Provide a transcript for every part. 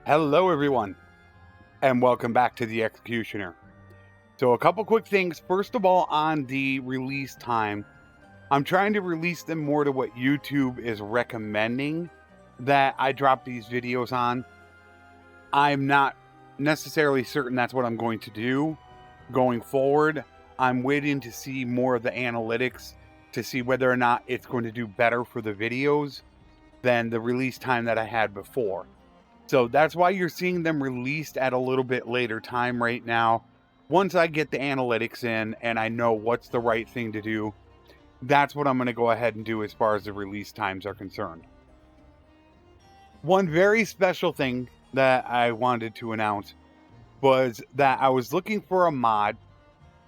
Hello everyone, and welcome back to the Executioner. So a couple quick things. First of all, on the release time, I'm trying to release them more to what YouTube is recommending that I drop these videos on. I'm not necessarily certain that's what I'm going to do going forward. I'm waiting to see more of the analytics to see whether or not it's going to do better for the videos than the release time that I had before. So that's why you're seeing them released at a little bit later time right now. Once I get the analytics in and I know what's the right thing to do, that's what I'm going to go ahead and do as far as the release times are concerned. One very special thing that I wanted to announce was that I was looking for a mod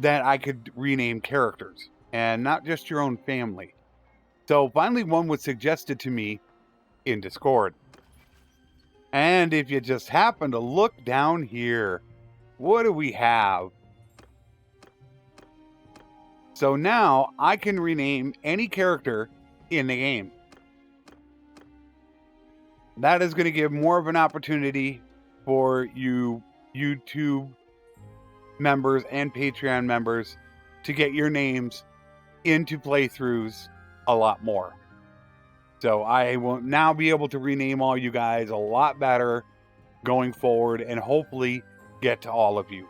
that I could rename characters and not just your own family. So finally one was suggested to me in Discord. And if you just happen to look down here, what do we have? So now I can rename any character in the game. That is going to give more of an opportunity for you YouTube members and Patreon members to get your names into playthroughs a lot more. So I will now be able to rename all you guys a lot better going forward and hopefully get to all of you.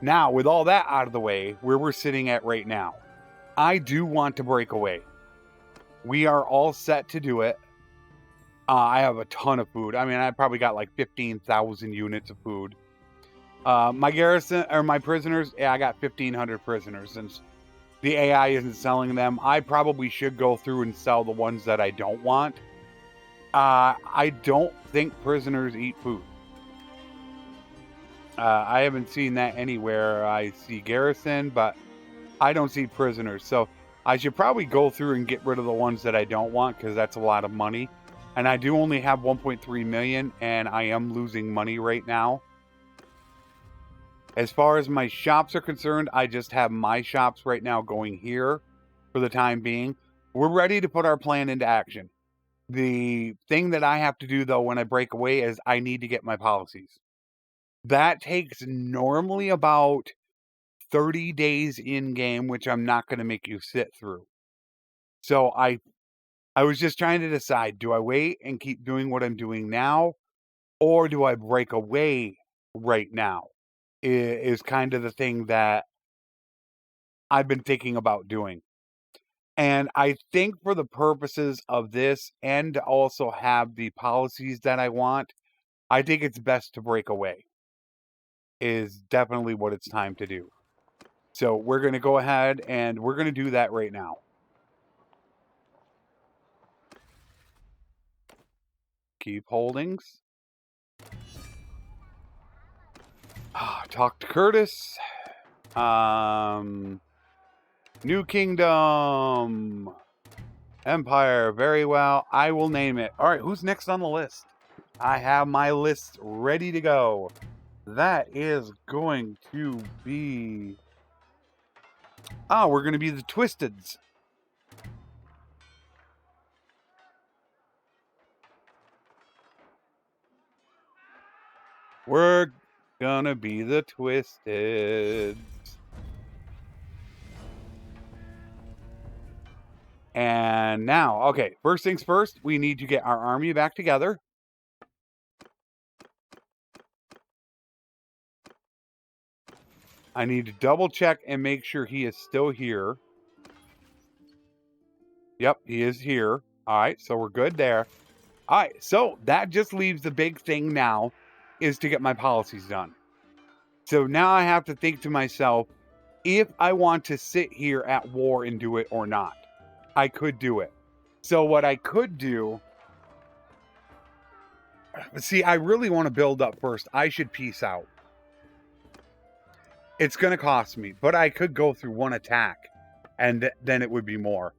Now, with all that out of the way, where we're sitting at right now, I do want to break away. We are all set to do it. I have a ton of food. I mean, I probably got like 15,000 units of food. My garrison, or my prisoners, yeah, I got 1,500 prisoners. Since the AI isn't selling them, I probably should go through and sell the ones that I don't want. I don't think prisoners eat food. I haven't seen that anywhere. I see garrison, but I don't see prisoners. So I should probably go through and get rid of the ones that I don't want, because that's a lot of money. And I do only have 1.3 million, and I am losing money right now. As far as my shops are concerned, I just have my shops right now going here for the time being. We're ready to put our plan into action. The thing that I have to do, though, when I break away is I need to get my policies. That takes normally about 30 days in game, which I'm not going to make you sit through. So I was just trying to decide, do I wait and keep doing what I'm doing now, or do I break away right now? Is kind of the thing that I've been thinking about doing. And I think for the purposes of this, and to also have the policies that I want, I think it's best to break away. Is definitely what it's time to do. So we're going to go ahead and we're going to do that right now. Keep holdings. Talk to Curtis. New Kingdom. Empire. Very well. I will name it. All right, who's next on the list? I have my list ready to go. That is going to be... we're going to be the Twisteds. We're gonna be the Twisteds. And now, okay, first things first, we need to get our army back together. I need to double check and make sure he is still here. Yep, he is here. All right, so we're good there. All right, so that just leaves the big thing now is to get my policies done. So now I have to think to myself, if I want to sit here at war and do it or not. I could do it. So what I could do... See, I really want to build up first. I should peace out. It's going to cost me, but I could go through one attack, and then it would be more.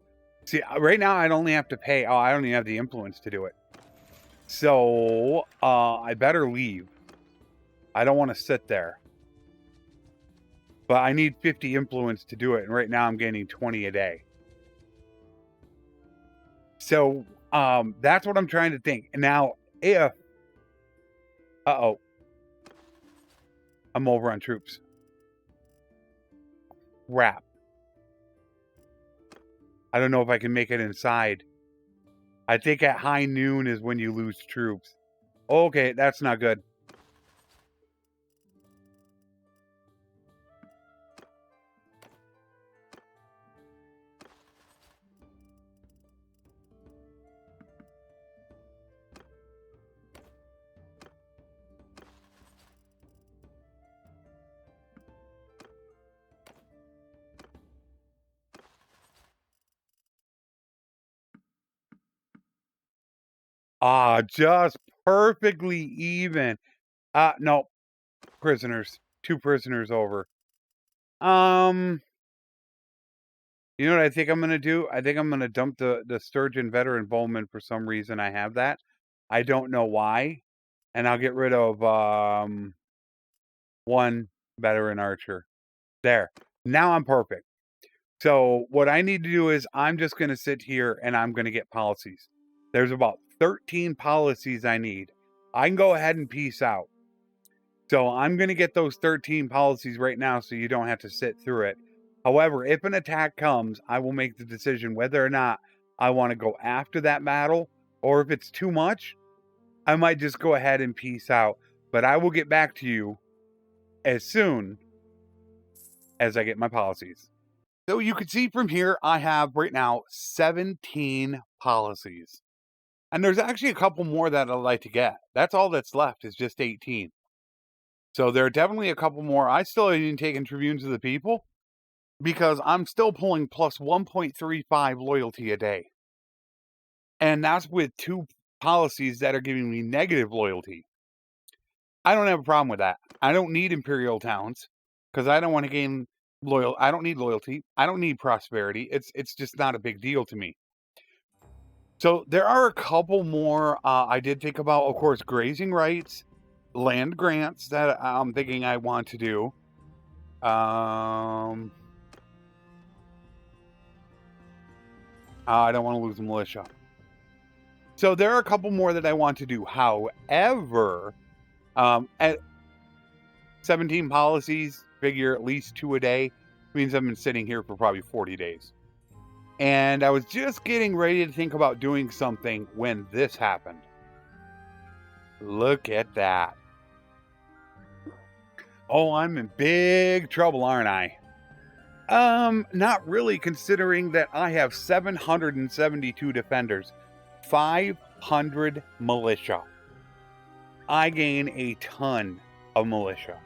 See, right now I'd only have to pay... Oh, I don't even have the influence to do it. So, I better leave. I don't want to sit there. But I need 50 influence to do it, and right now I'm gaining 20 a day. So, that's what I'm trying to think. Now, if Uh-oh. I'm over on troops. Crap. I don't know if I can make it inside. I think at high noon is when you lose troops. Okay, that's not good. Ah, just perfectly even. No. Prisoners. 2 prisoners over. You know what I think I'm gonna do? I think I'm gonna dump the Sturgeon Veteran Bowman for some reason. I have that. I don't know why. And I'll get rid of 1 Veteran Archer. There. Now I'm perfect. So what I need to do is I'm just gonna sit here and I'm gonna get policies. There's about 13 policies I need. I can go ahead and peace out. So I'm going to get those 13 policies right now so you don't have to sit through it. However, if an attack comes, I will make the decision whether or not I want to go after that battle, or if it's too much, I might just go ahead and peace out. But I will get back to you as soon as I get my policies. So you can see from here, I have right now 17 policies. And there's actually a couple more that I'd like to get. That's all that's left is just 18. So there are definitely a couple more. I still haven't even taken Tribunes of the People because I'm still pulling plus 1.35 loyalty a day. And that's with 2 policies that are giving me negative loyalty. I don't have a problem with that. I don't need Imperial Towns because I don't want to gain I don't need loyalty. I don't need prosperity. It's just not a big deal to me. So there are a couple more I did think about, of course, grazing rights, land grants that I'm thinking I want to do. I don't want to lose the militia. So there are a couple more that I want to do. However, at 17 policies, figure at least 2 a day, means I've been sitting here for probably 40 days. And I was just getting ready to think about doing something when this happened. Look at that. Oh, I'm in big trouble, aren't I? Not really, considering that I have 772 defenders, 500 militia. I gain a ton of militia.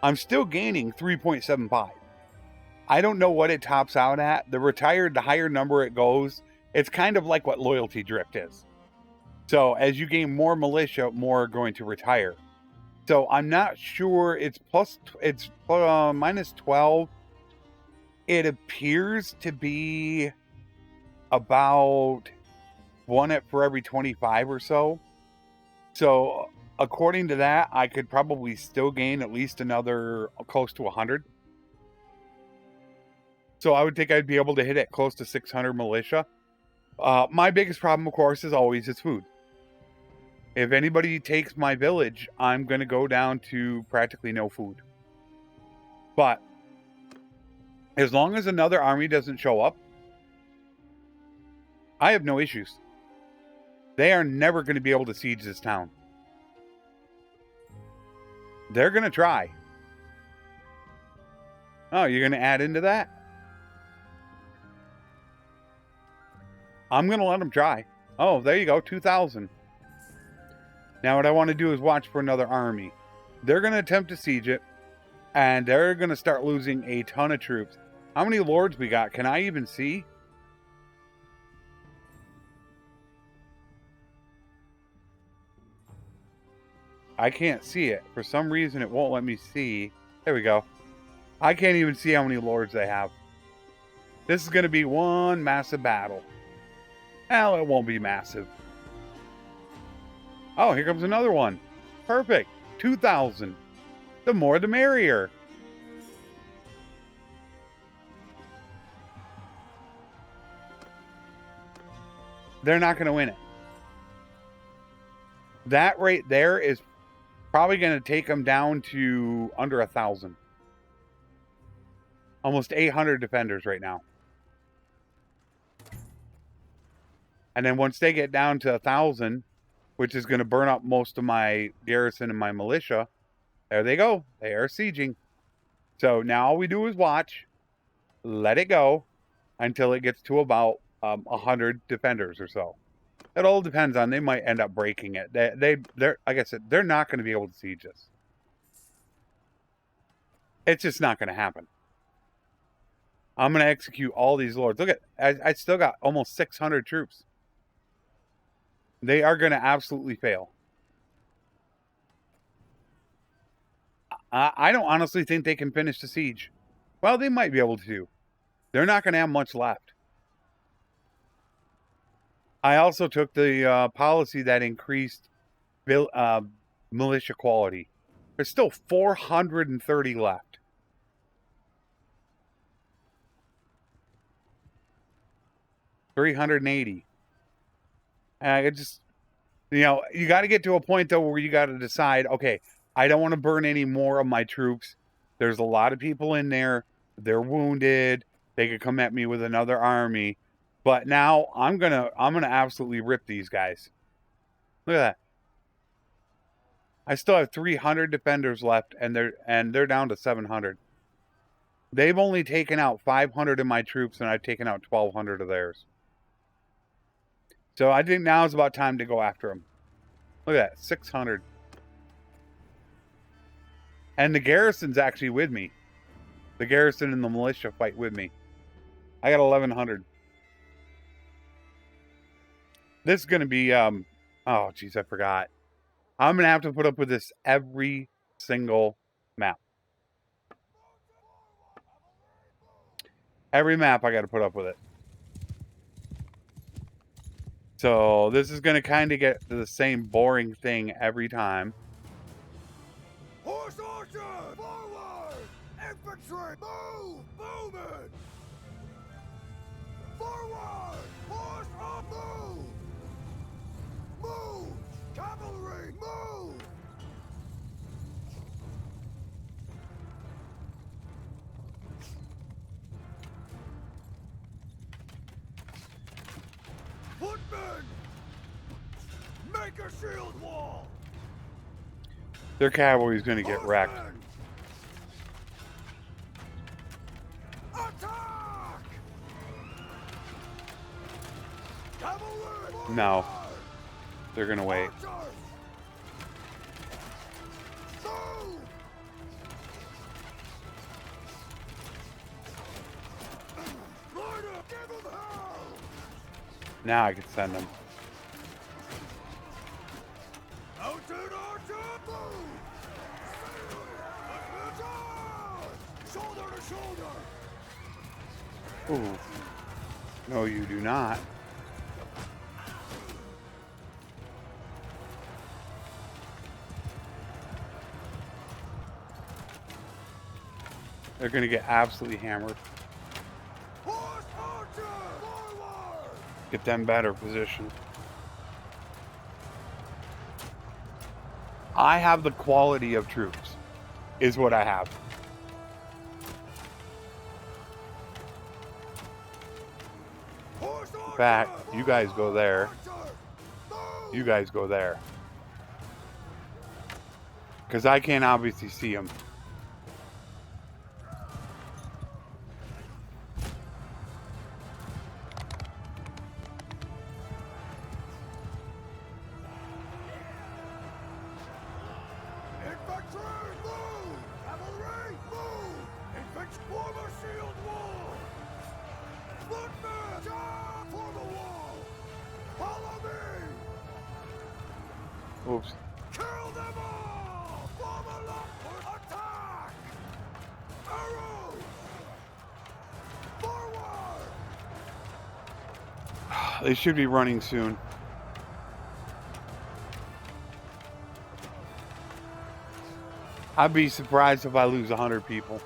I'm still gaining 3.75. I don't know what it tops out at. The higher number it goes, it's kind of like what loyalty drift is. So as you gain more militia, more are going to retire. So I'm not sure. It's minus 12. It appears to be about 1 for every 25 or so. So according to that, I could probably still gain at least another close to 100. So I would think I'd be able to hit it close to 600 militia. My biggest problem, of course, is always is food. If anybody takes my village, I'm going to go down to practically no food. But as long as another army doesn't show up, I have no issues. They are never going to be able to siege this town. They're going to try. Oh, you're going to add into that? I'm going to let them try. Oh, there you go, 2,000. Now what I want to do is watch for another army. They're going to attempt to siege it, and they're going to start losing a ton of troops. How many lords we got? Can I even see? I can't see it. For some reason, it won't let me see. There we go. I can't even see how many lords they have. This is going to be one massive battle. Well, it won't be massive. Oh, here comes another one. Perfect. 2,000. The more the merrier. They're not going to win it. That right there is Probably going to take them down to under 1,000. Almost 800 defenders right now. And then once they get down to 1,000, which is going to burn up most of my garrison and my militia, there they go. They are sieging. So now all we do is watch, let it go until it gets to about 100 defenders or so. It all depends on, they might end up breaking it. They're like I said, they're not going to be able to siege this. It's just not going to happen. I'm going to execute all these lords. Look at, I still got almost 600 troops. They are going to absolutely fail. I don't honestly think they can finish the siege. Well, they might be able to. They're not going to have much left. I also took the policy that increased militia quality. There's still 430 left. $380. It just, you know, you got to get to a point though where you got to decide, okay, I don't want to burn any more of my troops. There's a lot of people in there. They're wounded. They could come at me with another army. But now I'm gonna absolutely rip these guys. Look at that. I still have 300 defenders left, and they're down to 700. They've only taken out 500 of my troops, and I've taken out 1,200 of theirs. So I think now is about time to go after them. Look at that, 600. And the garrison's actually with me. The garrison and the militia fight with me. I got 1,100. This is going to be, oh, geez, I forgot. I'm going to have to put up with this every single map. Every map I got to put up with it. So this is going to kind of get to the same boring thing every time. Horse archer! Forward! Infantry! Move! Movement! Forward! Horse up! Move! Move! Cavalry! Move! Footmen! Make a shield wall! Their cavalry's going to get wrecked. Attack! Cavalry! No. They're going to wait. Now I can send them. Mounted archer, move! Shoulder to shoulder! Ooh. No, you do not. They're going to get absolutely hammered. Horse archer, forward! Get them better position. I have the quality of troops, is what I have. In fact, you guys go there. You guys go there. Because I can't obviously see them. Oops. Kill them all! Form a line for attack! Arrows! Forward! They should be running soon. I'd be surprised if I lose 100 people.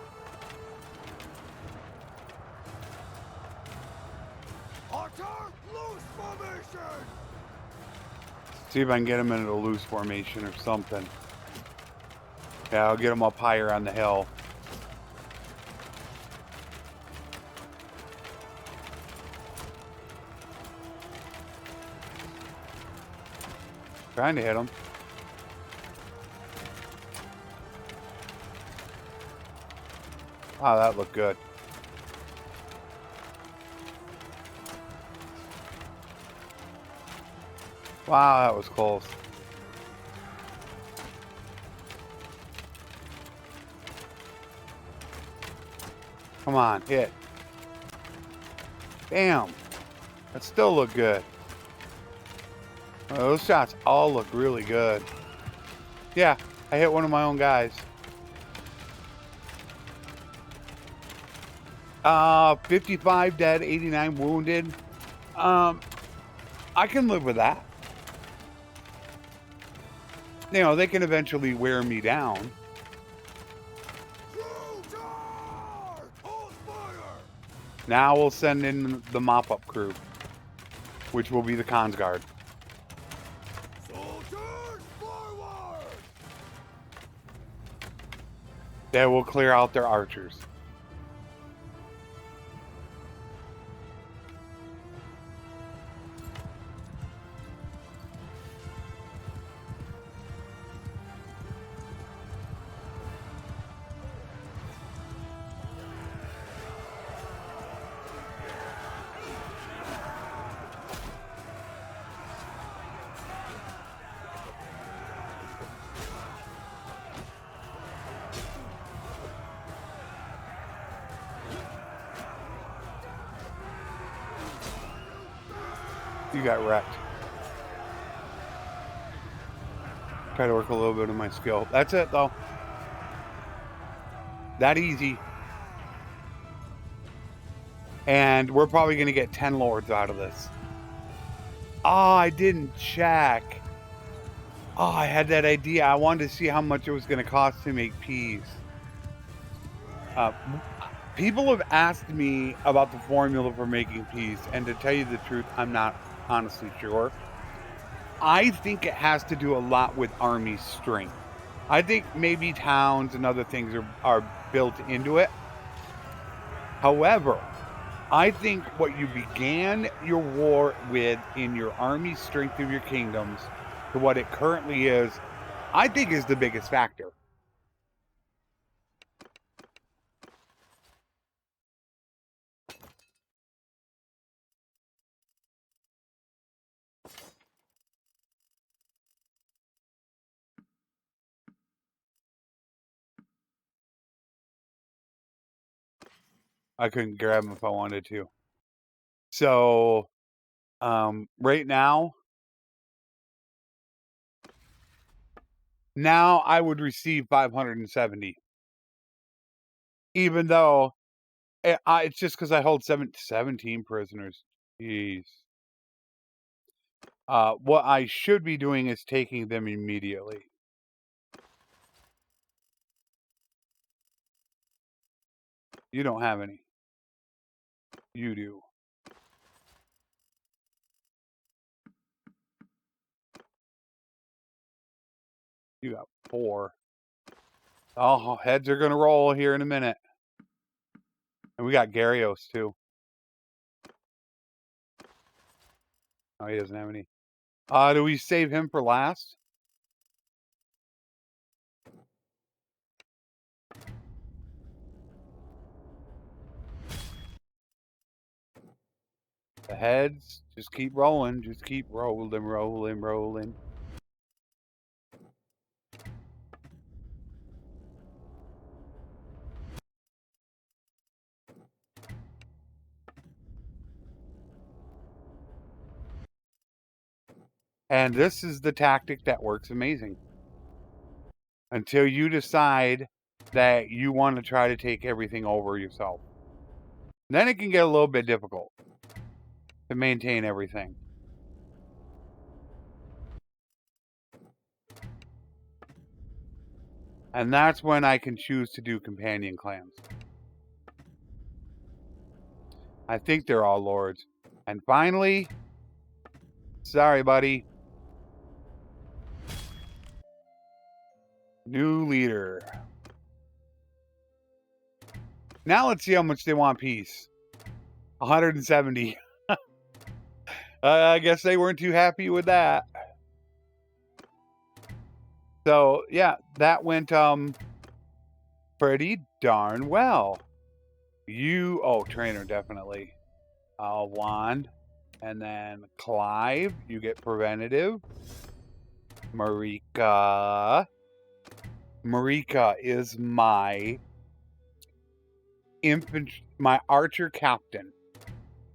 Attack! Loose formation! See if I can get them into a loose formation or something. Yeah, I'll get them up higher on the hill. Trying to hit them. Wow, that looked good. Wow, that was close. Come on, hit. Damn. That still looked good. Those shots all look really good. Yeah, I hit one of my own guys. 55 dead, 89 wounded. I can live with that. You know, they can eventually wear me down. Now we'll send in the mop-up crew, which will be the cons guard. Soldiers forward! They will clear out their archers. You got wrecked. Try to work a little bit of my skill. That's it, though. That easy. And we're probably going to get 10 lords out of this. Oh, I didn't check. Oh, I had that idea. I wanted to see how much it was going to cost to make peas. People have asked me about the formula for making peas, and to tell you the truth, I'm not honestly sure. I think it has to do a lot with army strength. I think maybe towns and other things are built into it. However, I think what you began your war with in your army strength of your kingdoms to what it currently is, I think is the biggest factor. I couldn't grab them if I wanted to. So, right now I would receive 570. Even though it's just because I hold 17 prisoners. Jeez. What I should be doing is taking them immediately. You don't have any. You do. You got 4. Oh, heads are going to roll here in a minute. And we got Gyarios, too. Oh, he doesn't have any. Do we save him for last? The heads, just keep rolling. Just keep rolling. And this is the tactic that works amazing. Until you decide that you want to try to take everything over yourself. Then it can get a little bit difficult to maintain everything. And that's when I can choose to do companion clans. I think they're all lords. And finally, sorry, buddy. New leader. Now let's see how much they want peace. 170. I guess they weren't too happy with that. So, yeah, that went pretty darn well. Trainer, definitely. Wand. And then Clive, you get preventative. Marika. Marika is my my archer captain.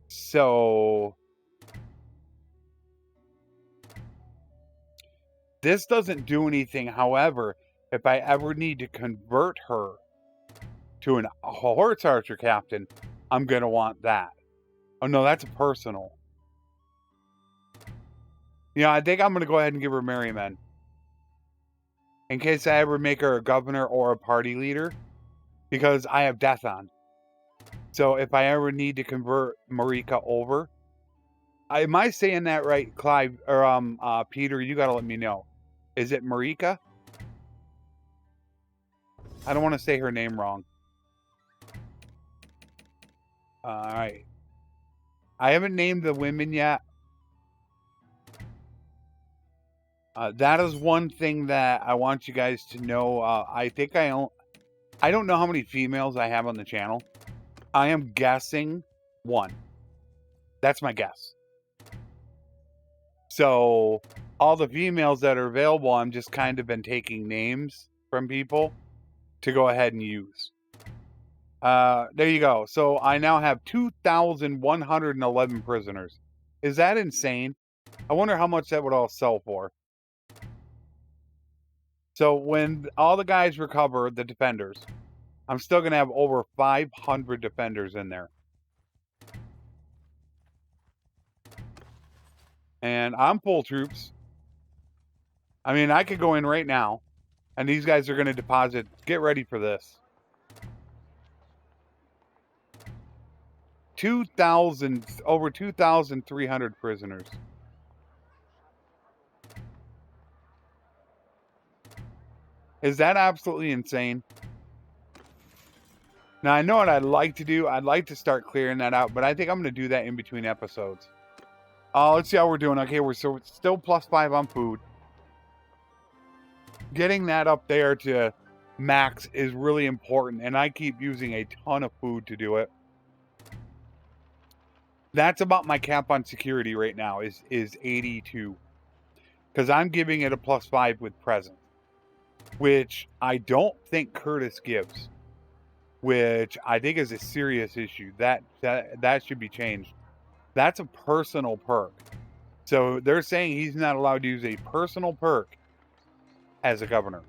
So this doesn't do anything. However, if I ever need to convert her to a horse archer captain, I'm going to want that. Oh, no, that's personal. I think I'm going to go ahead and give her Merryman. In case I ever make her a governor or a party leader. Because I have death on. So if I ever need to convert Marika over. Am I saying that right, Clive? Or Peter, you got to let me know. Is it Marika? I don't want to say her name wrong. Alright. I haven't named the women yet. That is one thing that I want you guys to know. I think I don't know how many females I have on the channel. I am guessing 1. That's my guess. So, all the females that are available, I'm just kind of been taking names from people to go ahead and use. There you go. So, I now have 2,111 prisoners. Is that insane? I wonder how much that would all sell for. So, when all the guys recover, the defenders, I'm still going to have over 500 defenders in there. And I'm full troops. I mean, I could go in right now. And these guys are going to deposit. Get ready for this. over 2,300 prisoners. Is that absolutely insane? Now, I know what I'd like to do. I'd like to start clearing that out. But I think I'm going to do that in between episodes. Let's see how we're doing. Okay, we're still +5 on food. Getting that up there to max is really important. And I keep using a ton of food to do it. That's about my cap on security right now is 82. Because I'm giving it a +5 with presence. Which I don't think Curtis gives. Which I think is a serious issue. That should be changed. That's a personal perk. So they're saying he's not allowed to use a personal perk as a governor.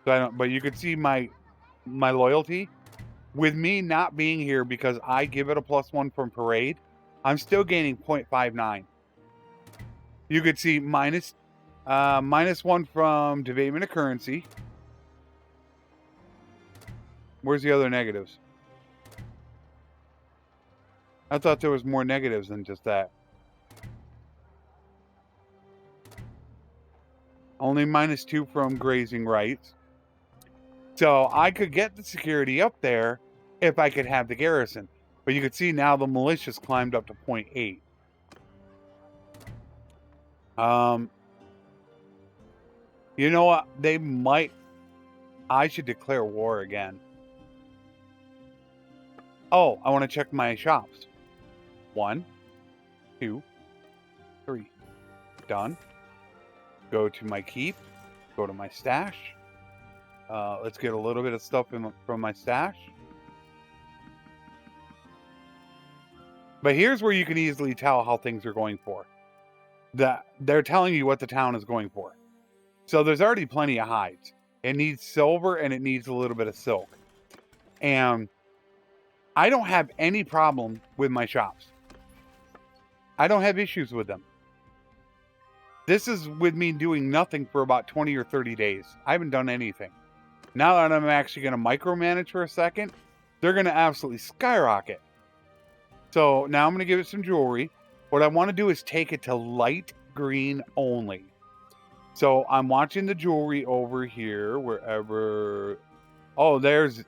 So but you could see my loyalty with me not being here because I give it a +1 from parade. I'm still gaining 0.59. You could see -1 from debatement of currency. Where's the other negatives? I thought there was more negatives than just that. Only -2 from grazing rights. So I could get the security up there if I could have the garrison. But you could see now the militia's climbed up to 0.8. You know what? They might. I should declare war again. Oh, I want to check my shops. 1, 2, 3. Done. Go to my keep. Go to my stash. Let's get a little bit of stuff from my stash. But here's where you can easily tell how things are going for. They're telling you what the town is going for. So there's already plenty of hides. It needs silver and it needs a little bit of silk. And I don't have any problem with my shops. I don't have issues with them. This is with me doing nothing for about 20 or 30 days. I haven't done anything. Now that I'm actually going to micromanage for a second, they're going to absolutely skyrocket. So now I'm going to give it some jewelry. What I want to do is take it to light green only. So I'm watching the jewelry over here, wherever. Oh, there's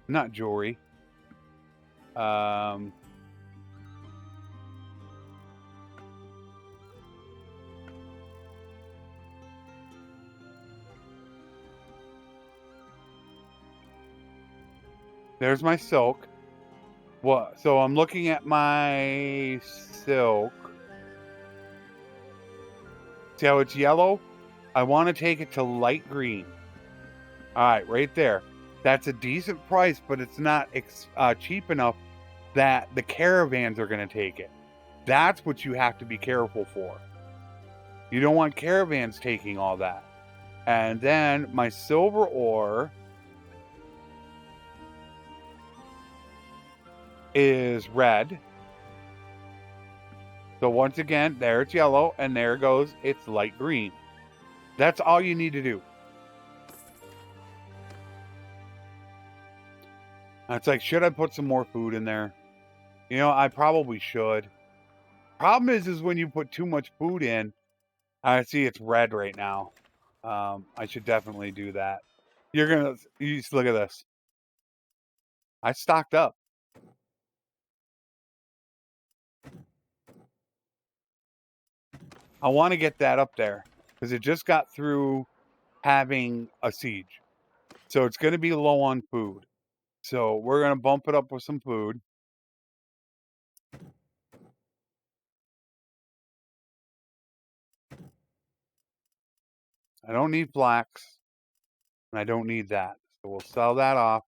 not jewelry. There's my silk. What? So I'm looking at my silk. See how it's yellow? I want to take it to light green. All right, right there. That's a decent price, but it's not cheap enough that the caravans are going to take it. That's what you have to be careful for. You don't want caravans taking all that. And then my silver ore is red. So once again, there it's yellow, and there goes, it's light green. That's all you need to do. It's like, should I put some more food in there? You know, I probably should. Problem is when you put too much food in, I see it's red right now. I should definitely do that. You just look at this. I stocked up. I want to get that up there because it just got through having a siege. So it's going to be low on food. So we're going to bump it up with some food. I don't need flax. And I don't need that. So we'll sell that off.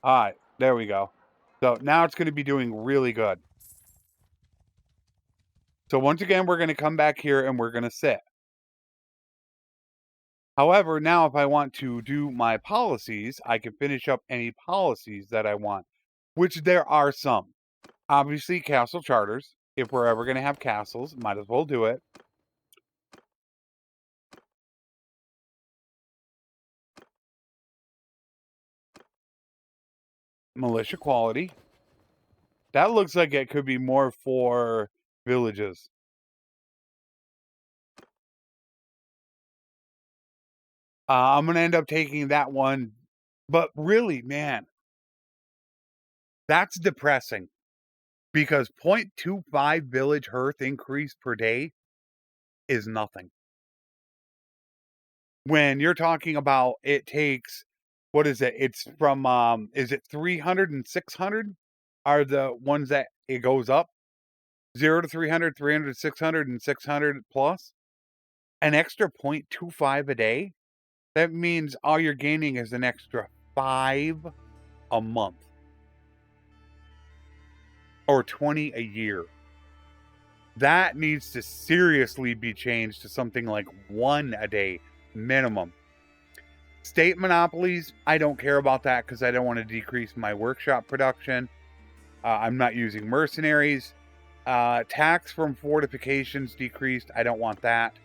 All right. There we go. So now it's going to be doing really good. So once again, we're going to come back here and we're going to sit. However, now if I want to do my policies, I can finish up any policies that I want, which there are some. Obviously, castle charters. If we're ever going to have castles, might as well do it. Militia quality. That looks like it could be more for villages. I'm going to end up taking that one. But really, man, that's depressing. Because 0.25 village hearth increase per day is nothing. When you're talking about it takes, what is it? It's from, is it 300 and 600 are the ones that it goes up? 0 to 300, 300 to 600, and 600 plus? An extra 0.25 a day? That means all you're gaining is an extra 5 a month. Or 20 a year. That needs to seriously be changed to something like 1 a day minimum. State monopolies, I don't care about that because I don't want to decrease my workshop production. I'm not using mercenaries. Tax from fortifications decreased. I don't want that.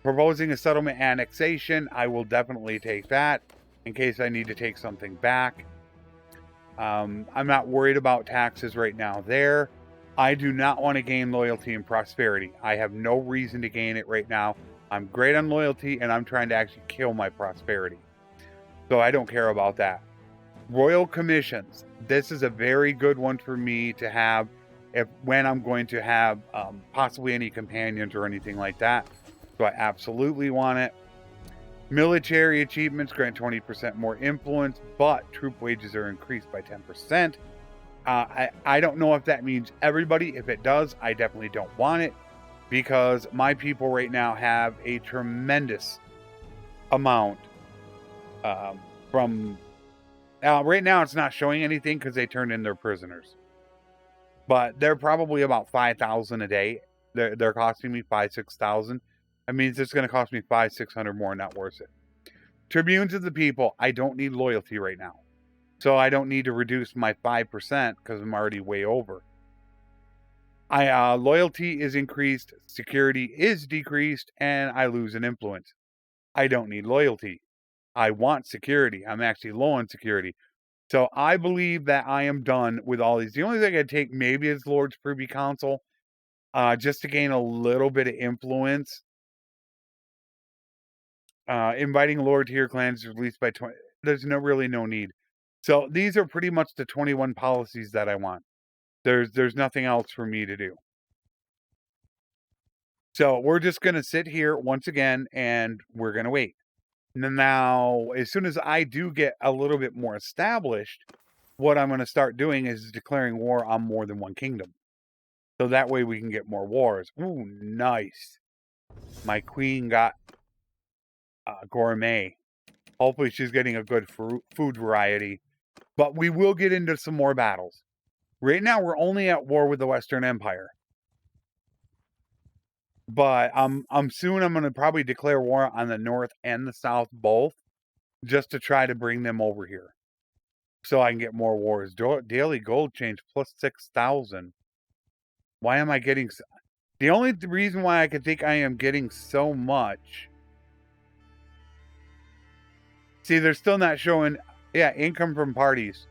Proposing a settlement annexation, I will definitely take that in case I need to take something back. I'm not worried about taxes right now there. I do not want to gain loyalty and prosperity. I have no reason to gain it right now. I'm great on loyalty, and I'm trying to actually kill my prosperity. So I don't care about that. Royal commissions. This is a very good one for me to have when I'm going to have possibly any companions or anything like that. So I absolutely want it. Military achievements grant 20% more influence, but troop wages are increased by 10%. I don't know if that means everybody. If it does, I definitely don't want it because my people right now have a tremendous amount from... right now, it's not showing anything because they turned in their prisoners. But they're probably about 5,000 a day. They're costing me 6,000. That means it's going to cost me 600 more. Not worth it. Tribunes of the people. I don't need loyalty right now. So I don't need to reduce my 5% because I'm already way over. Loyalty is increased, security is decreased, and I lose an influence. I don't need loyalty. I want security. I'm actually low on security. So I believe that I am done with all these. The only thing I'd take maybe is Lord's Privy Council. just to gain a little bit of influence. Inviting Lord to your clans is released by 20. There's really no need. So these are pretty much the 21 policies that I want. There's nothing else for me to do. So we're just going to sit here once again and we're going to wait. Now, as soon as I do get a little bit more established, what I'm going to start doing is declaring war on more than one kingdom. So that way we can get more wars. Ooh, nice. My queen got gourmet. Hopefully she's getting a good food variety. But we will get into some more battles. Right now we're only at war with the Western Empire. But I'm going to probably declare war on the North and the South both, just to try to bring them over here, so I can get more wars. Daily gold change plus 6,000. Why am I getting? The only reason why I could think I am getting so much. See, they're still not showing. Yeah, income from parties.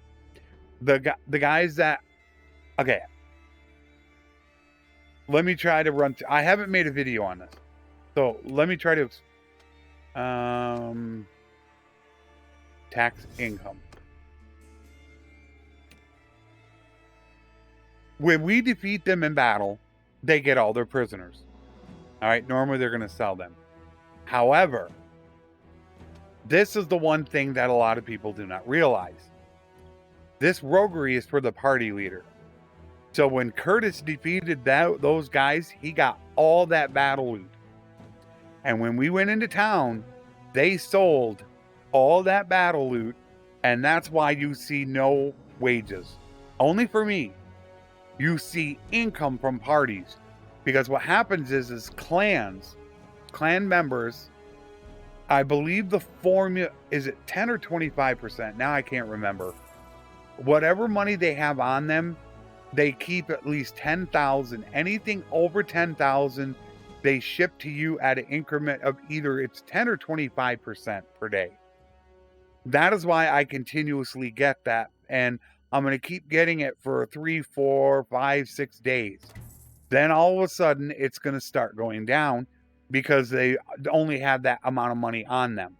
The guys that. Okay. Let me try to run. I haven't made a video on this, so let me try to. Tax income. When we defeat them in battle, they get all their prisoners. All right, normally they're going to sell them. However, this is the one thing that a lot of people do not realize. This roguery is for the party leader. So when Curtis defeated those guys, he got all that battle loot. And when we went into town, they sold all that battle loot, and that's why you see no wages. Only for me. You see income from parties. Because what happens is clan members, I believe the formula, is it 10 or 25%? Now I can't remember. Whatever money they have on them, they keep at least 10,000. Anything over 10,000, they ship to you at an increment of either it's 10 or 25% per day. That is why I continuously get that. And I'm going to keep getting it for 3, 4, 5, 6 days. Then all of a sudden, it's going to start going down because they only have that amount of money on them,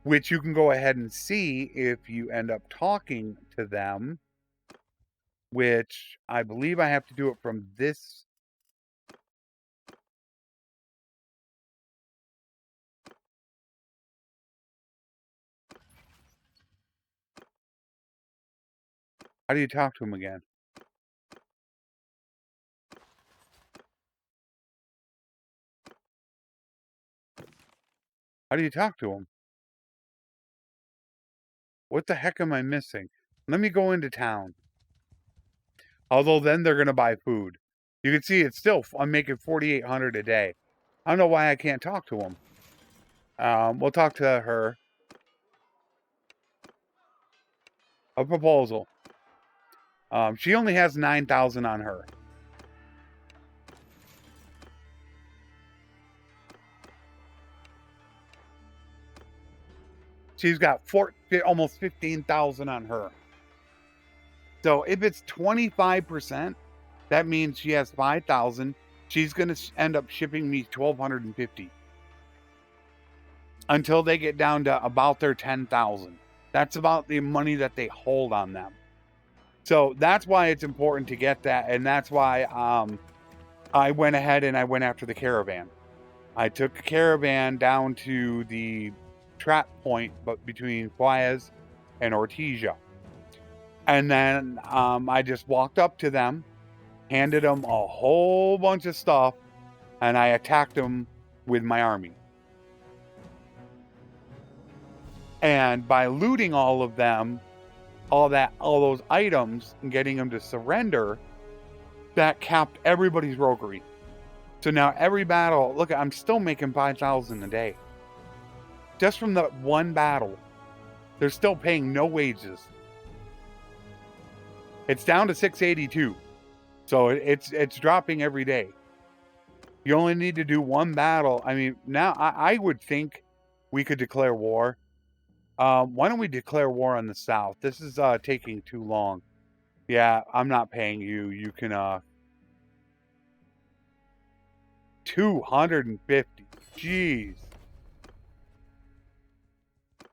which you can go ahead and see if you end up talking to them, which I believe I have to do it from this. How do you talk to them again? How do you talk to them? What the heck am I missing? Let me go into town. Although then they're going to buy food. You can see it's still, I'm making 4,800 a day. I don't know why I can't talk to them. We'll talk to her. A proposal. She only has 9,000 on her. She's got almost 15,000 on her. So if it's 25%, that means she has 5,000. She's going to end up shipping me 1,250 until they get down to about their 10,000. That's about the money that they hold on them. So that's why it's important to get that. And that's why I went ahead and I went after the caravan. I took a caravan down to the trap point, but between Guayas and Ortesia. And then I just walked up to them, handed them a whole bunch of stuff, and I attacked them with my army. And by looting all of them, all those items, and getting them to surrender, that capped everybody's roguery. So now every battle, look, I'm still making 5,000 a day. Just from that one battle. They're still paying no wages. It's down to 682. So it's dropping every day. You only need to do one battle. I mean, now I would think we could declare war. Why don't we declare war on the South? This is taking too long. Yeah, I'm not paying you. You can 250. Jeez.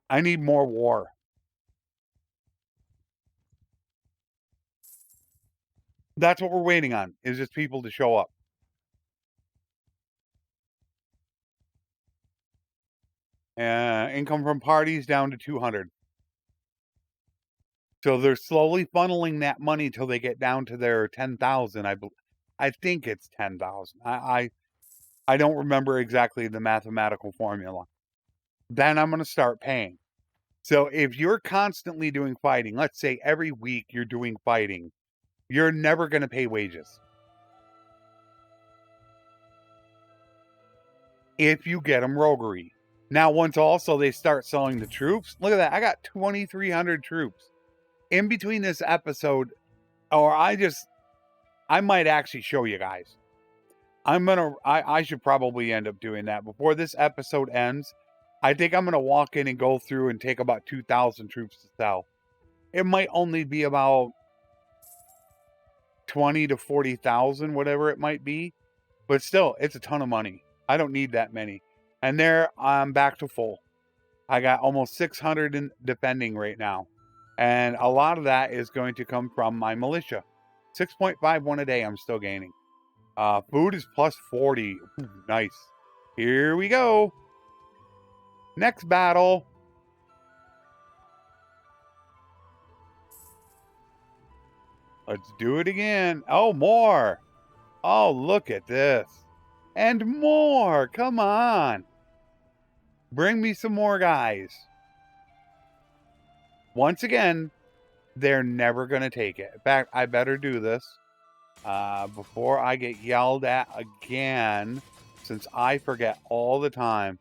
I need more war. That's what we're waiting on, is just people to show up. Income from parties down to 200. So they're slowly funneling that money till they get down to their 10,000. I think it's 10,000. I don't remember exactly the mathematical formula. Then I'm going to start paying. So if you're constantly doing fighting, let's say every week you're doing fighting, you're never going to pay wages. If you get them roguery. Now, once also they start selling the troops, look at that. I got 2,300 troops. In between this episode, or I might actually show you guys. I should probably end up doing that before this episode ends. I think I'm gonna walk in and go through and take about 2,000 troops to sell. It might only be about 20 to 40,000, whatever it might be, but still, it's a ton of money. I don't need that many. And there, I'm back to full. I got almost 600 in defending right now, and a lot of that is going to come from my militia. 6.51 a day. I'm still gaining. Food is plus 40. Ooh, nice. Here we go. Next battle. Let's do it again. Oh, more. Oh, look at this. And more. Come on. Bring me some more guys. Once again, they're never going to take it. In fact, I better do this before I get yelled at again, since I forget all the time.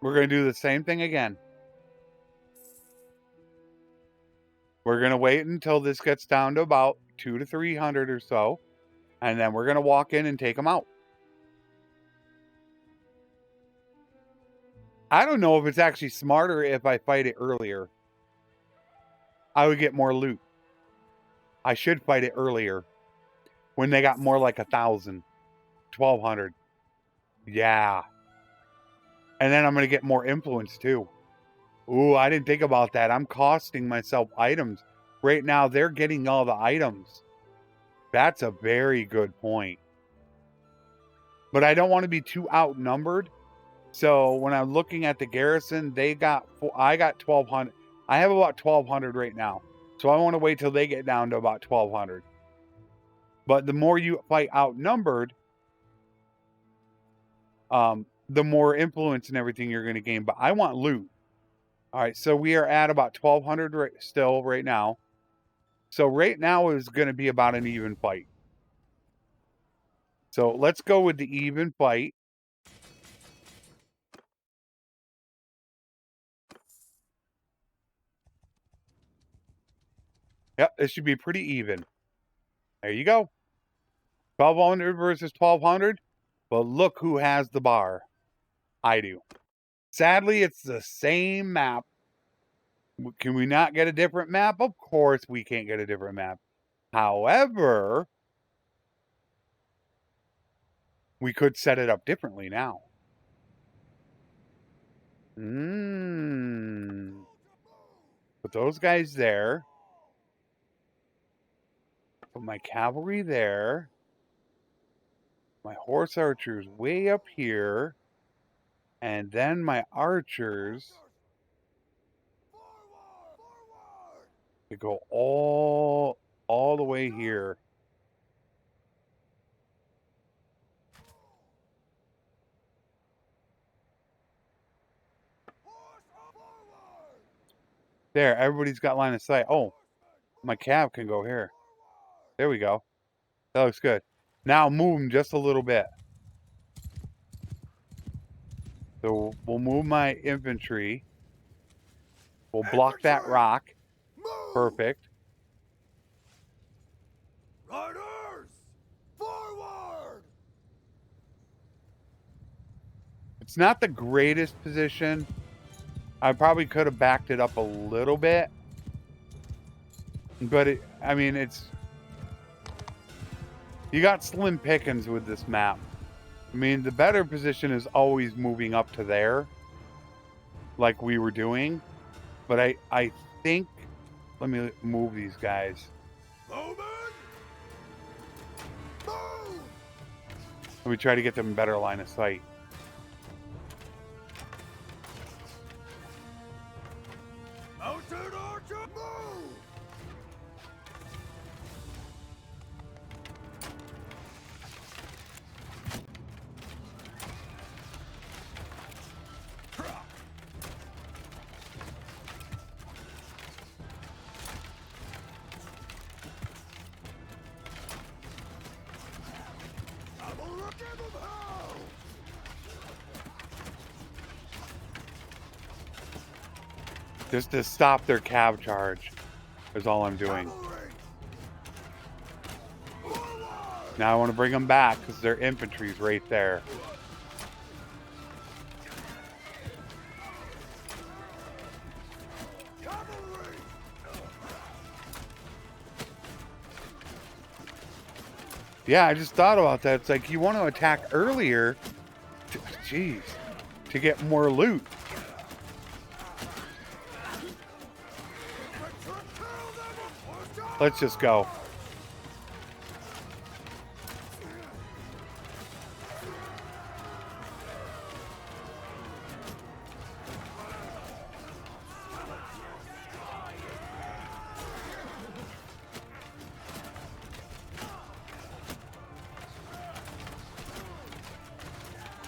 We're going to do the same thing again. We're going to wait until this gets down to about 200 to 300 or so, and then we're going to walk in and take them out. I don't know if it's actually smarter if I fight it earlier. I would get more loot. I should fight it earlier when they got more like 1,000, 1,200. Yeah. And then I'm going to get more influence too. Ooh, I didn't think about that. I'm costing myself items. Right now, they're getting all the items. That's a very good point. But I don't want to be too outnumbered. So when I'm looking at the garrison, I got 1,200. I have about 1,200 right now. So I want to wait till they get down to about 1,200. But the more you fight outnumbered, the more influence and everything you're going to gain. But I want loot. All right, so we are at about 1,200 still right now. So right now is going to be about an even fight. So let's go with the even fight. Yep, this should be pretty even. There you go. 1,200 versus 1,200. But look who has the bar. I do. Sadly, it's the same map. Can we not get a different map? Of course we can't get a different map. However, we could set it up differently now. Put those guys there. Put my cavalry there. My horse archers way up here. And then my archers to go all the way here. There, everybody's got line of sight. Oh, my cav can go here. There we go. That looks good. Now move them just a little bit. So we'll move my infantry. We'll block that rock. Perfect. Riders, forward! It's not the greatest position. I probably could have backed it up a little bit. But I mean, it's... You got slim pickings with this map. I mean, the better position is always moving up to there, like we were doing. But I think, let me move these guys. Moving. Move. Let me try to get them in better line of sight. Mounted archer. Move. Just to stop their cav charge is all I'm doing. Now I want to bring them back because their infantry's right there. Yeah, I just thought about that. It's like you want to attack earlier, jeez, to get more loot. Let's just go.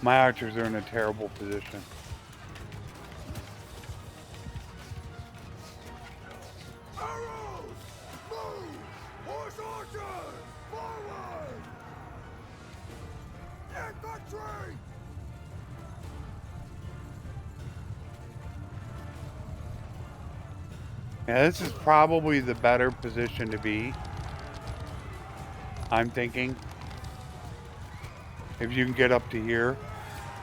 My archers are in a terrible position. Arrows! Move! Horse archers! Forward! Infantry! Yeah, this is probably the better position to be. I'm thinking. If you can get up to here.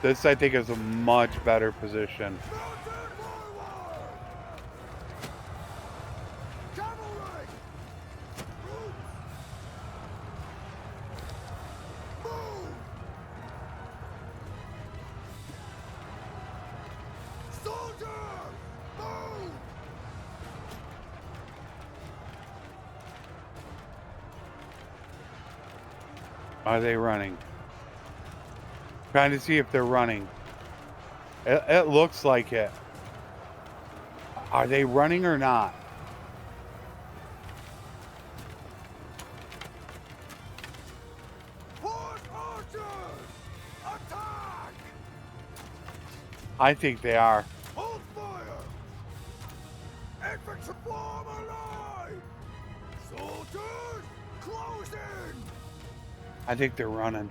This, I think, is a much better position. Mounted forward! Cavalry! Troops! Move! Soldier! Move! Are they running? Trying to see if they're running. It looks like it. Are they running or not? Horse archers! Attack! I think they are. Hold fire! Infantry form a line! Soldiers, close in! I think they're running.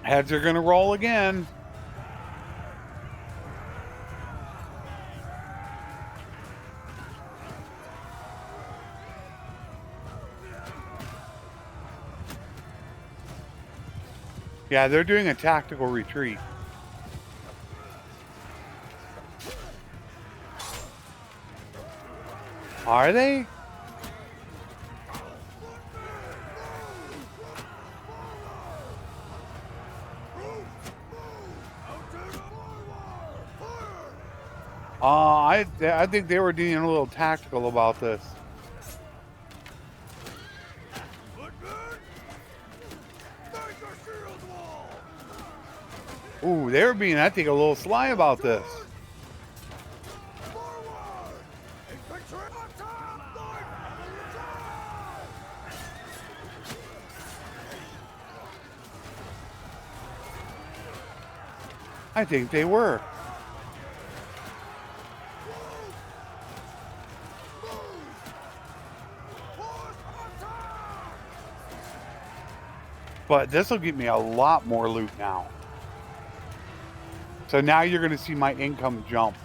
Heads are gonna roll again. Yeah, they're doing a tactical retreat. Are they? I think they were being a little tactical about this. Ooh, they were being, I think, a little sly about this. I think they were. But this will give me a lot more loot now. So now you're going to see my income jump.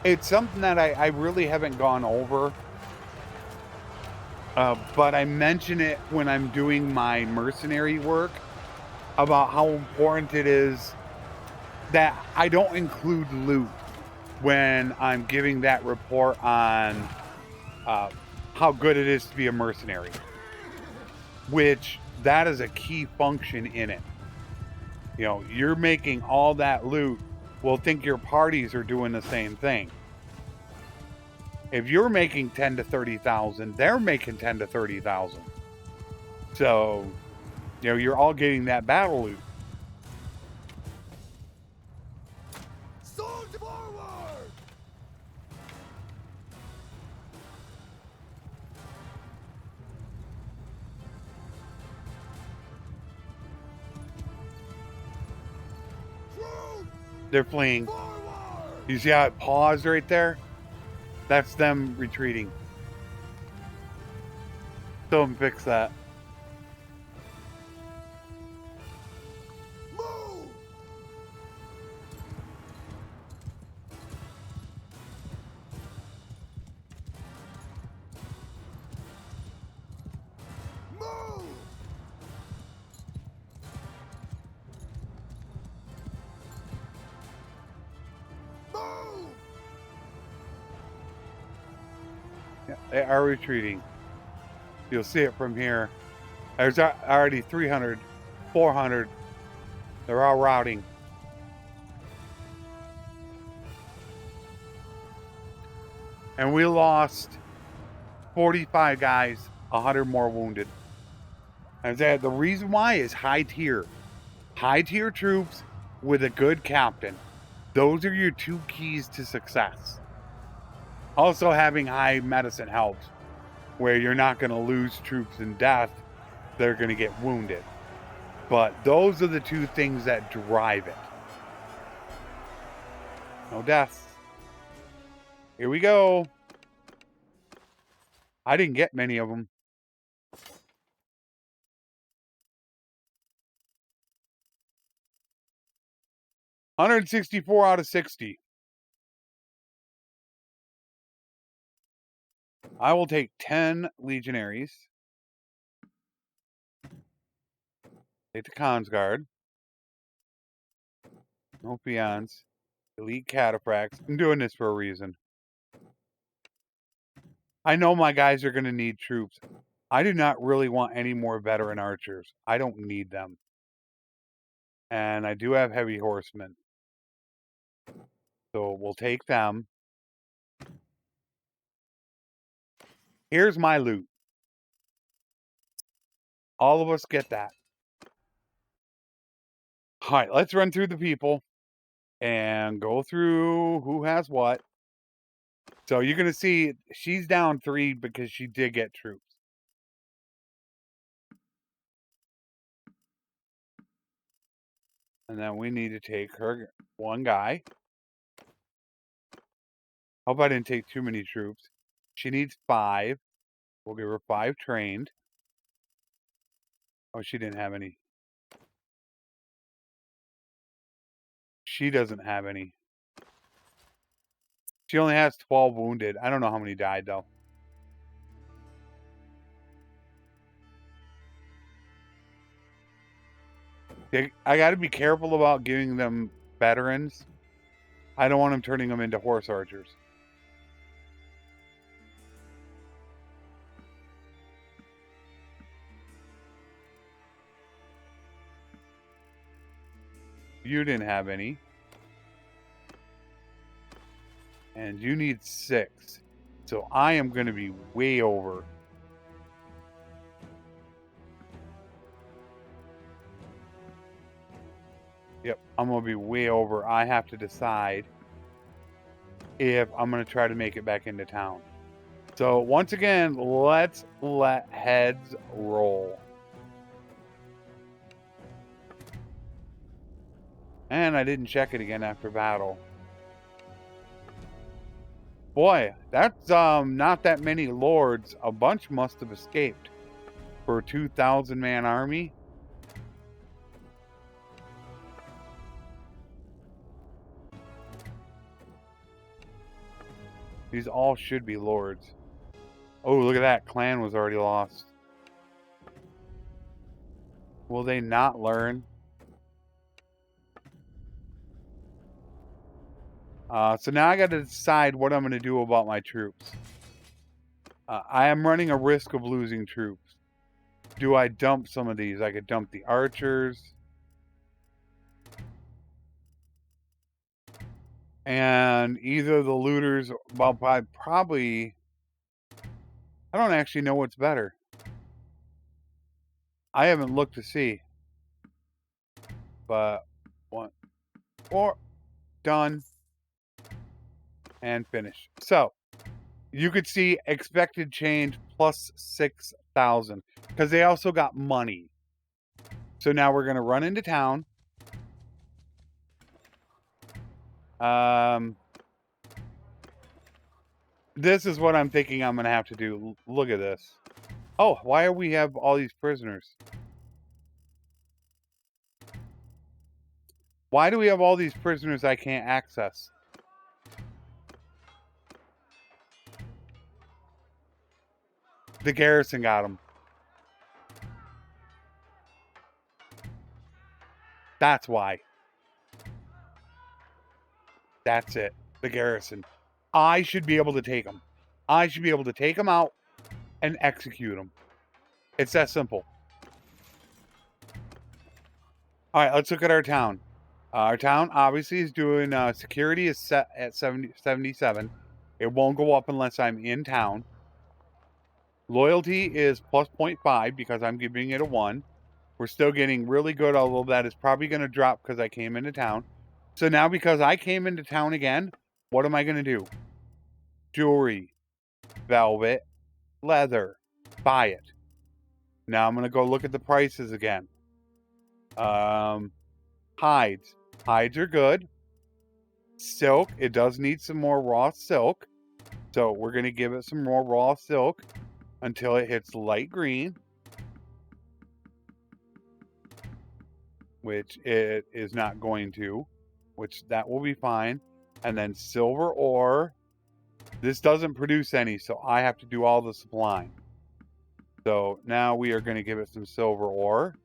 It's something that I really haven't gone over. But I mention it when I'm doing my mercenary work about how important it is that I don't include loot when I'm giving that report on how good it is to be a mercenary, which that is a key function in it. You know, you're making all that loot. Well, think your parties are doing the same thing. If you're making 10 to 30,000, they're making 10 to 30,000. So, you know, you're all getting that battle loot. Soldier forward! Troops They're fleeing. forward! You see how it paused right there? That's them retreating. Don't fix that. Move! Move! Move! Yeah, they are retreating. You'll see it from here. There's already 300, 400. They're all routing. And we lost 45 guys, 100 more wounded. And the reason why is high tier. High tier troops with a good captain. Those are your two keys to success. Also, having high medicine helps, where you're not going to lose troops in death. They're going to get wounded. But those are the two things that drive it. No deaths. Here we go. I didn't get many of them. $164 out of 60. I will take 10 legionaries. Take the Cons Guard. No peons. Elite cataphracts. I'm doing this for a reason. I know my guys are going to need troops. I do not really want any more veteran archers. I don't need them. And I do have heavy horsemen. So we'll take them. Here's my loot. All of us get that. All right, let's run through the people and go through who has what. So you're going to see she's down 3 because she did get troops. And then we need to take her one guy. Hope I didn't take too many troops. She needs 5. We'll give her 5 trained. Oh, she didn't have any. She doesn't have any. She only has 12 wounded. I don't know how many died, though. I got to be careful about giving them veterans. I don't want them turning them into horse archers. You didn't have any. And you need 6. So I am going to be way over. Yep, I'm going to be way over. I have to decide if I'm going to try to make it back into town. So once again, let's let heads roll. And I didn't check it again after battle. Boy, that's not that many lords. A bunch must have escaped for a 2,000 man army. These all should be lords. Oh, look at that. Clan was already lost. Will they not learn? So now I got to decide what I'm going to do about my troops. I am running a risk of losing troops. Do I dump some of these? I could dump the archers. And either the looters, well, probably, I don't actually know what's better. I haven't looked to see. But, 1, 4, done, and finish. So, you could see expected change plus 6,000. Because they also got money. So now we're going to run into town. This is what I'm thinking I'm going to have to do. Look at this. Oh, why do we have all these prisoners? Why do we have all these prisoners I can't access? The garrison got them. That's why. That's it. The garrison. I should be able to take them. I should be able to take them out and execute them. It's that simple. All right, let's look at our town. Our town obviously is doing security is set at 77. It won't go up unless I'm in town. Loyalty is plus 0.5 because I'm giving it a 1. We're still getting really good, although that is probably going to drop because I came into town. So now because I came into town again, what am I going to do? Jewelry, velvet, leather, buy it. Now I'm going to go look at the prices again. Hides. Hides are good. Silk, it does need some more raw silk. So we're going to give it some more raw silk until it hits light green. Which it is not going to. Which that will be fine. And then silver ore. This doesn't produce any, so I have to do all the supplying. So now we are going to give it some silver ore.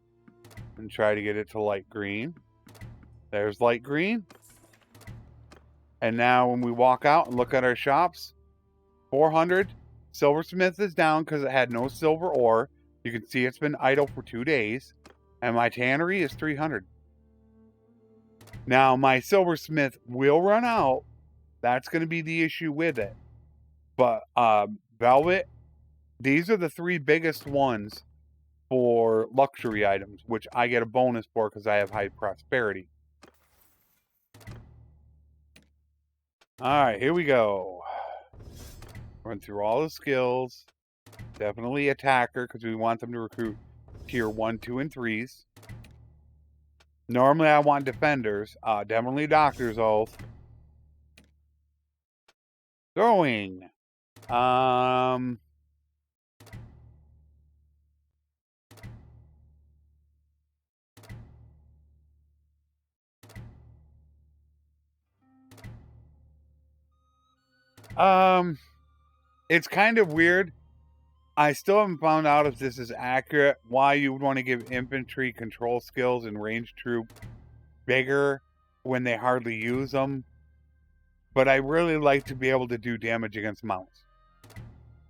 And try to get it to light green. There's light green. And now when we walk out and look at our shops, 400. Silversmith is down because it had no silver ore. You can see it's been idle for 2 days. And my tannery is 300. Now my silversmith will run out. That's going to be the issue with it. But velvet, these are the 3 biggest ones for luxury items, which I get a bonus for because I have high prosperity. All right, here we go. Run through all the skills. Definitely attacker because we want them to recruit tier 1, 2, and 3s. Normally I want defenders. Definitely doctor's oath. Going. It's kind of weird. I still haven't found out if this is accurate. Why you would want to give infantry control skills and ranged troop bigger when they hardly use them. But I really like to be able to do damage against mounts.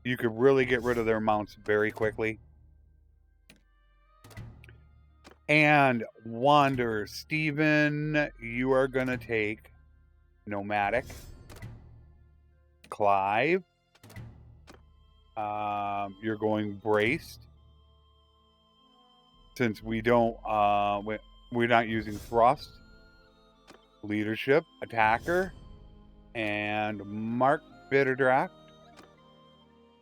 You could really get rid of their mounts very quickly. And Wanderer Steven, you are going to take Nomadic. Clive. You're going Braced. Since we don't, we're not using Thrust. Leadership, Attacker. And Mark Bitterdraft.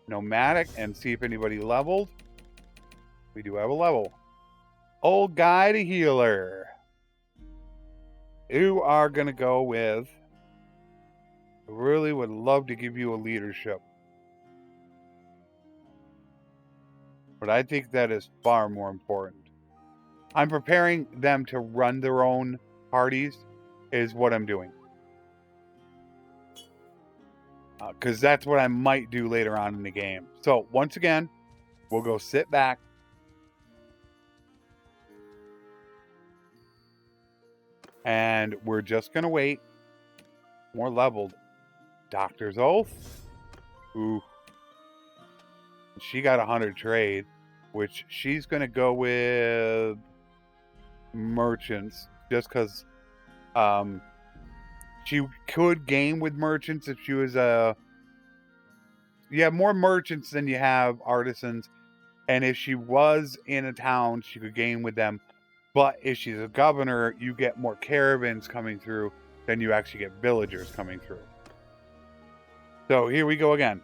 Nomadic, and see if anybody leveled. We do have a level. Old Guy to Healer. You are going to go with... I really would love to give you a leadership. But I think that is far more important. I'm preparing them to run their own parties is what I'm doing. Because that's what I might do later on in the game. So, once again, we'll go sit back. And we're just going to wait More leveled. Doctor's Oath. Ooh. She got 100 trade, which she's going to go with merchants just because she could game with merchants if she was a... You have more merchants than you have artisans. And if she was in a town, she could game with them. But if she's a governor, you get more caravans coming through than you actually get villagers coming through. So here we go again.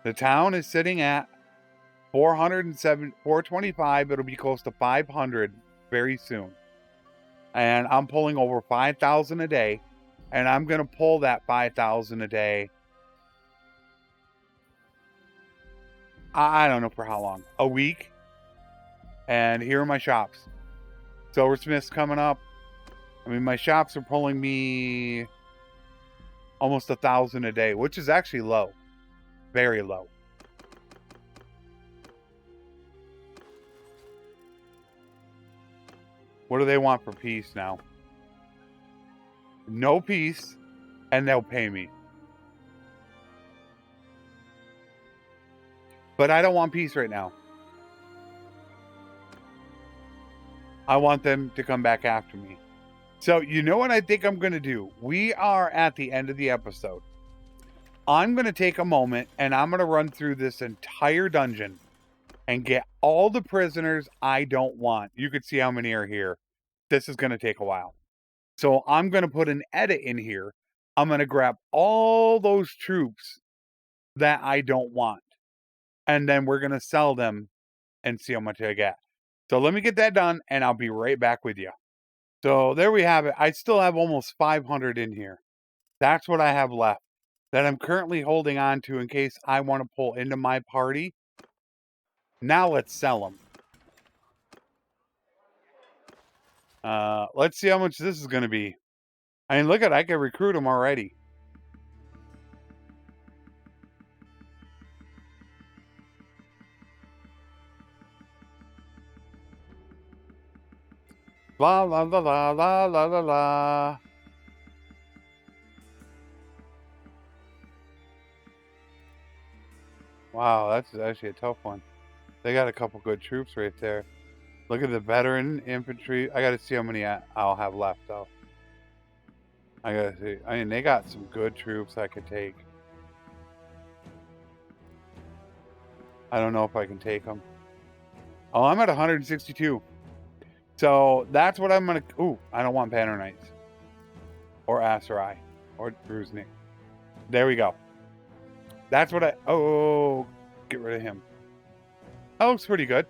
The town is sitting at 425. It'll be close to 500 very soon. And I'm pulling over 5,000 a day. And I'm going to pull that 5,000 a day. I don't know for how long. A week. And here are my shops. Silversmith's coming up. I mean, my shops are pulling me almost 1,000 a day, which is actually low. Very low. What do they want for peace now? No peace, and they'll pay me. But I don't want peace right now. I want them to come back after me. So, you know what I think I'm going to do? We are at the end of the episode. I'm going to take a moment, and I'm going to run through this entire dungeon and get all the prisoners I don't want. You can see how many are here. This is going to take a while. So, I'm going to put an edit in here. I'm going to grab all those troops that I don't want. And then we're going to sell them and see how much I get. So let me get that done, and I'll be right back with you. So there we have it. I still have almost 500 in here. That's what I have left that I'm currently holding on to in case I want to pull into my party. Now let's sell them. Let's see how much this is going to be. I mean, look at it. I can recruit them already. La la la la la la la la. Wow, that's actually a tough one. They got a couple good troops right there. Look at the veteran infantry. I got to see how many I'll have left, though. I got to see. I mean, they got some good troops I could take. I don't know if I can take them. Oh, I'm at 162. So that's what I'm going to... Ooh, I don't want Banner Knights. Or Aserai. Or Bruznik. There we go. That's what I... Oh, get rid of him. That looks pretty good.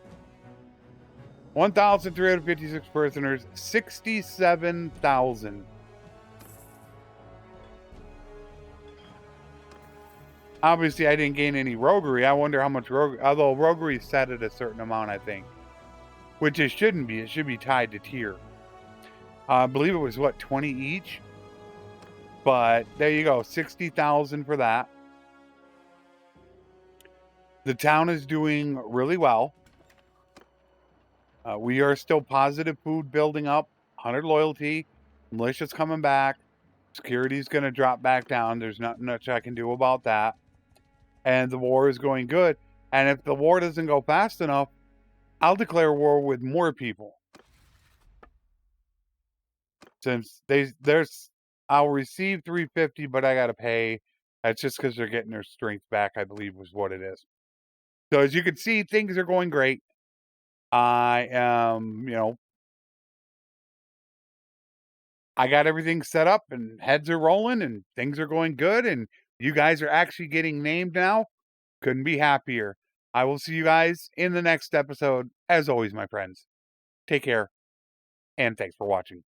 1,356 prisoners. 67,000. Obviously, I didn't gain any roguery. I wonder how much roguery... Although roguery is set at a certain amount, I think. Which it shouldn't be. It should be tied to tier. I believe it was, what, 20 each? But there you go. 60,000 for that. The town is doing really well. We are still positive food building up. 100 loyalty. Militia's coming back. Security's going to drop back down. There's not much I can do about that. And the war is going good. And if the war doesn't go fast enough, I'll declare war with more people. Since I'll receive 350, but I got to pay. That's just because they're getting their strength back, I believe was what it is. So as you can see, things are going great. I am, I got everything set up and heads are rolling and things are going good. And you guys are actually getting named now. Couldn't be happier. I will see you guys in the next episode. As always, my friends, take care and thanks for watching.